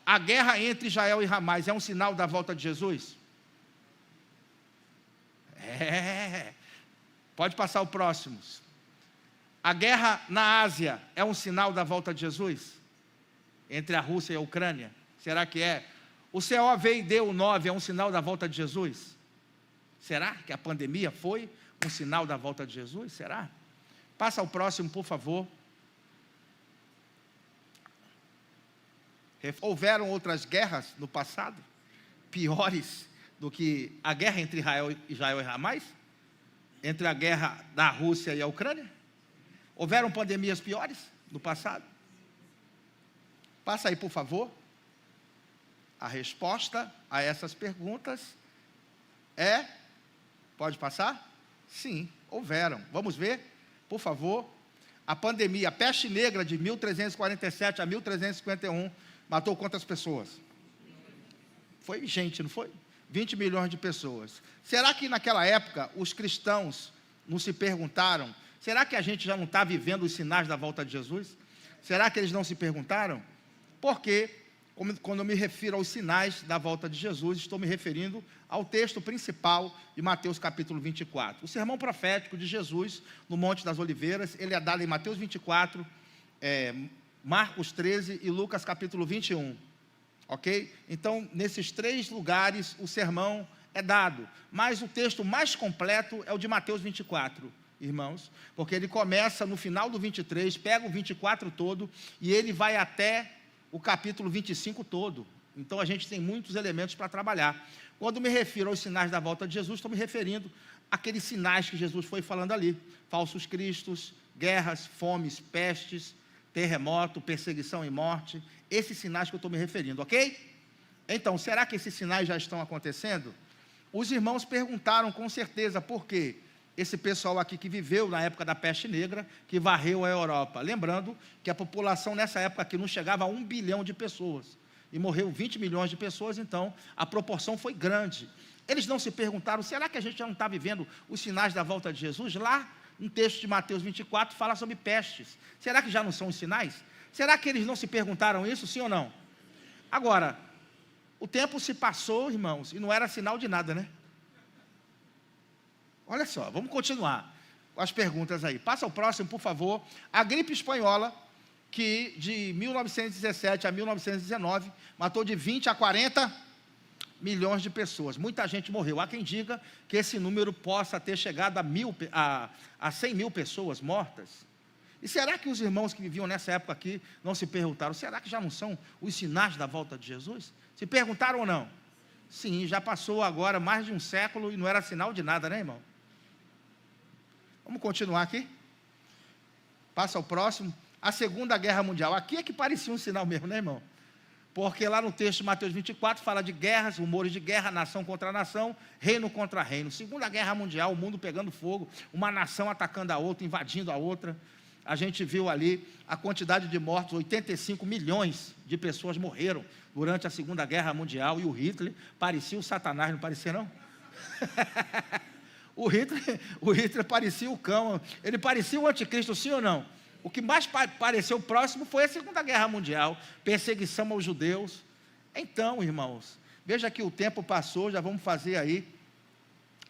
a guerra entre Israel e Hamás é um sinal da volta de Jesus? Pode passar o próximo. A guerra na Ásia é um sinal da volta de Jesus? Entre a Rússia e a Ucrânia? Será que é? O COVID-19 é um sinal da volta de Jesus? Será que a pandemia foi um sinal da volta de Jesus? Será? Passa ao próximo, por favor. Houveram outras guerras no passado, piores do que a guerra entre Israel e Hamás? Entre a guerra da Rússia e a Ucrânia? Houveram pandemias piores no passado? Passa aí, por favor. A resposta a essas perguntas é... Pode passar? Sim, houveram. Vamos ver, por favor. A pandemia, a peste negra de 1347 a 1351, matou quantas pessoas? Foi gente, não foi? 20 milhões de pessoas. Será que naquela época os cristãos não se perguntaram, será que a gente já não está vivendo os sinais da volta de Jesus? Será que eles não se perguntaram? Porque, quando eu me refiro aos sinais da volta de Jesus, estou me referindo ao texto principal de Mateus capítulo 24. O sermão profético de Jesus no Monte das Oliveiras, ele é dado em Mateus 24, Marcos 13 e Lucas capítulo 21. Ok? Então, nesses 3 lugares, o sermão é dado. Mas o texto mais completo é o de Mateus 24, irmãos. Porque ele começa no final do 23, pega o 24 todo, e ele vai até o capítulo 25 todo. Então, a gente tem muitos elementos para trabalhar. Quando me refiro aos sinais da volta de Jesus, estou me referindo àqueles sinais que Jesus foi falando ali. Falsos cristos, guerras, fomes, pestes, terremoto, perseguição e morte. Esses sinais que eu estou me referindo, ok? Então, será que esses sinais já estão acontecendo? Os irmãos perguntaram com certeza por quê. Esse pessoal aqui que viveu na época da peste negra, que varreu a Europa. Lembrando que a população nessa época aqui não chegava a 1 bilhão de pessoas. E morreu 20 milhões de pessoas, então a proporção foi grande. Eles não se perguntaram, será que a gente já não está vivendo os sinais da volta de Jesus? Lá, no texto de Mateus 24, fala sobre pestes. Será que já não são os sinais? Será que eles não se perguntaram isso, sim ou não? Agora, o tempo se passou, irmãos, e não era sinal de nada, né? Olha só, vamos continuar com as perguntas aí. Passa ao próximo, por favor. A gripe espanhola, que de 1917 a 1919, matou de 20 a 40 milhões de pessoas. Muita gente morreu. Há quem diga que esse número possa ter chegado a 100 mil pessoas mortas. E será que os irmãos que viviam nessa época aqui não se perguntaram, será que já não são os sinais da volta de Jesus? Se perguntaram ou não? Sim, já passou agora mais de um século e não era sinal de nada, né, irmão? Vamos continuar aqui? Passa ao próximo. A Segunda Guerra Mundial. Aqui é que parecia um sinal mesmo, né, irmão? Porque lá no texto de Mateus 24 fala de guerras, rumores de guerra, nação contra nação, reino contra reino. Segunda Guerra Mundial, o mundo pegando fogo, uma nação atacando a outra, invadindo a outra. A gente viu ali a quantidade de mortos, 85 milhões de pessoas morreram durante a Segunda Guerra Mundial, e o Hitler parecia o Satanás, não parecia não? O Hitler parecia o cão, ele parecia o anticristo, sim ou não? O que mais pareceu próximo foi a Segunda Guerra Mundial, perseguição aos judeus. Então, irmãos, veja que o tempo passou, já vamos fazer aí,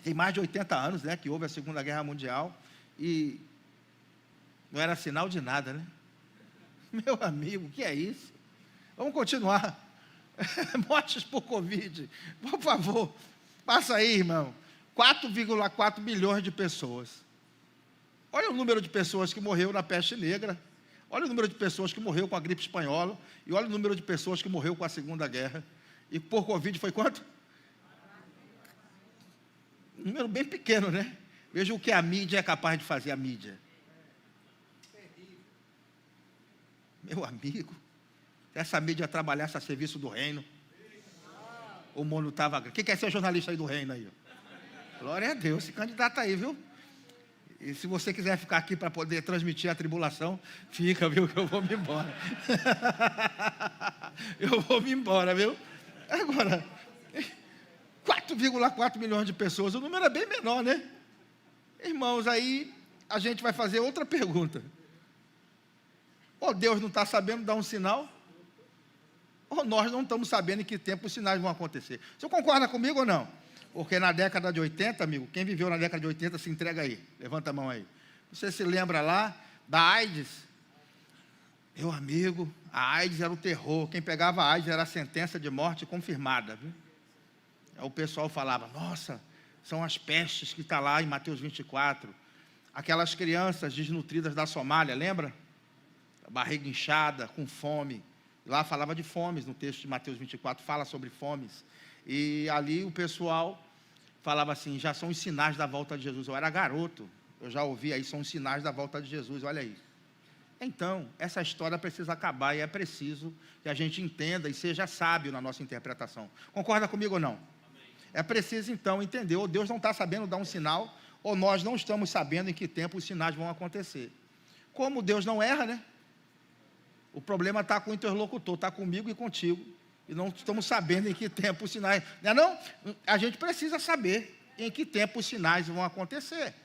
tem mais de 80 anos, né, que houve a Segunda Guerra Mundial, e não era sinal de nada, né? Meu amigo, o que é isso? Vamos continuar. Mortes por Covid, por favor, passa aí, irmão. 4,4 milhões de pessoas. Olha o número de pessoas que morreu na peste negra, olha o número de pessoas que morreu com a gripe espanhola, e olha o número de pessoas que morreu com a Segunda Guerra. E por Covid foi quanto? Um número bem pequeno, né? Veja o que a mídia é capaz de fazer, a mídia. Meu amigo, se essa mídia trabalhasse a serviço do reino, o mundo estava... Quem quer ser jornalista aí do reino aí? Glória a Deus, se candidata aí, viu? E se você quiser ficar aqui para poder transmitir a tribulação, fica, viu, que eu vou me embora. Eu vou me embora, viu? Agora, 4,4 milhões de pessoas, o número é bem menor, né? Irmãos, aí a gente vai fazer outra pergunta. Ou Deus não está sabendo dar um sinal? ou nós não estamos sabendo em que tempo os sinais vão acontecer. Você concorda comigo ou não? Porque na década de 80, amigo, quem viveu na década de 80 se entrega aí, levanta a mão aí. Você se lembra lá da AIDS? Meu amigo, a AIDS era o terror, quem pegava a AIDS era a sentença de morte confirmada, viu? Aí o pessoal falava, nossa, são as pestes que está lá em Mateus 24, aquelas crianças desnutridas da Somália, lembra? A barriga inchada, com fome, lá falava de fomes, no texto de Mateus 24, fala sobre fomes, e ali o pessoal falava assim, já são os sinais da volta de Jesus. Eu era garoto, eu já ouvi aí, são os sinais da volta de Jesus, olha aí. Então, essa história precisa acabar e é preciso que a gente entenda e seja sábio na nossa interpretação. Concorda comigo ou não? Amém. É preciso, então, entender, ou Deus não está sabendo dar um sinal, ou nós não estamos sabendo em que tempo os sinais vão acontecer. Como Deus não erra, né? O problema está com o interlocutor, está comigo e contigo, e não estamos sabendo em que tempo os sinais... Não é não? A gente precisa saber em que tempo os sinais vão acontecer.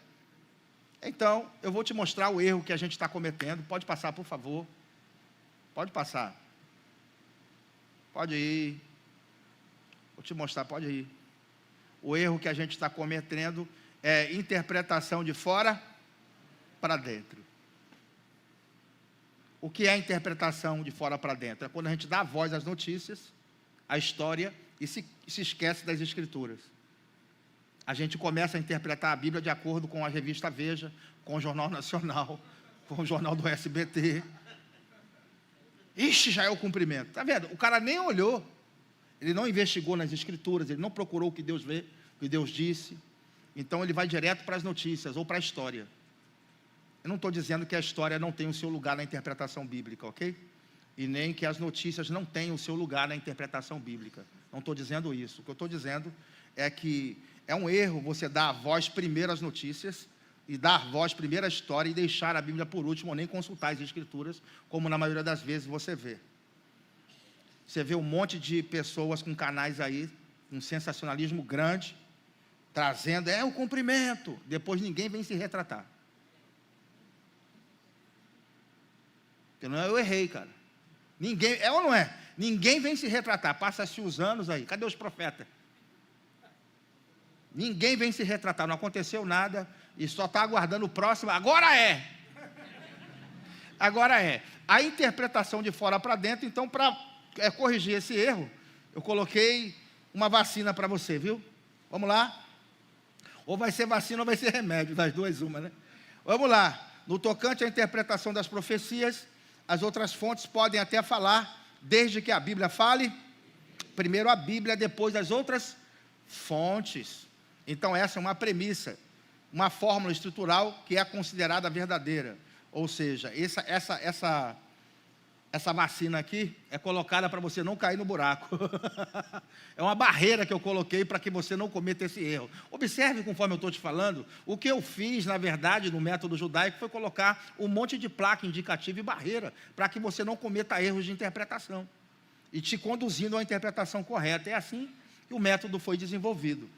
Então, eu vou te mostrar o erro que a gente está cometendo. Pode passar, por favor. Pode passar. Pode ir. Vou te mostrar, pode ir. O erro que a gente está cometendo é interpretação de fora para dentro. O que é interpretação de fora para dentro? É quando a gente dá voz às notícias, à história, e se esquece das Escrituras. A gente começa a interpretar a Bíblia de acordo com a revista Veja, com o Jornal Nacional, com o Jornal do SBT. Ixi, já é o cumprimento. Está vendo? O cara nem olhou, ele não investigou nas Escrituras, ele não procurou o que Deus vê, o que Deus disse. Então ele vai direto para as notícias ou para a história. Eu não estou dizendo que a história não tem o seu lugar na interpretação bíblica, ok? E nem que as notícias não tenham o seu lugar na interpretação bíblica. Não estou dizendo isso. O que eu estou dizendo é que é um erro você dar a voz primeiro às notícias e dar a voz primeiro à história e deixar a Bíblia por último, ou nem consultar as Escrituras, como na maioria das vezes você vê. Você vê um monte de pessoas com canais aí, um sensacionalismo grande, trazendo, o cumprimento, depois ninguém vem se retratar. Porque não é eu errei, cara. Ninguém, é ou não é? Ninguém vem se retratar, passa-se os anos aí, cadê os profetas? Ninguém vem se retratar, não aconteceu nada, e só está aguardando o próximo, agora é! Agora é. A interpretação de fora para dentro, então, para corrigir esse erro, eu coloquei uma vacina para você, viu? Vamos lá? Ou vai ser vacina ou vai ser remédio, das duas uma, né? Vamos lá. No tocante à interpretação das profecias, as outras fontes podem até falar, desde que a Bíblia fale, primeiro a Bíblia, depois as outras fontes. Então essa é uma premissa, uma fórmula estrutural que é considerada verdadeira. Ou seja, essa vacina aqui é colocada para você não cair no buraco. É uma barreira que eu coloquei para que você não cometa esse erro. Observe, conforme eu estou te falando, o que eu fiz, na verdade, no método judaico, foi colocar um monte de placa indicativa e barreira, para que você não cometa erros de interpretação, e te conduzindo à interpretação correta. É assim que o método foi desenvolvido.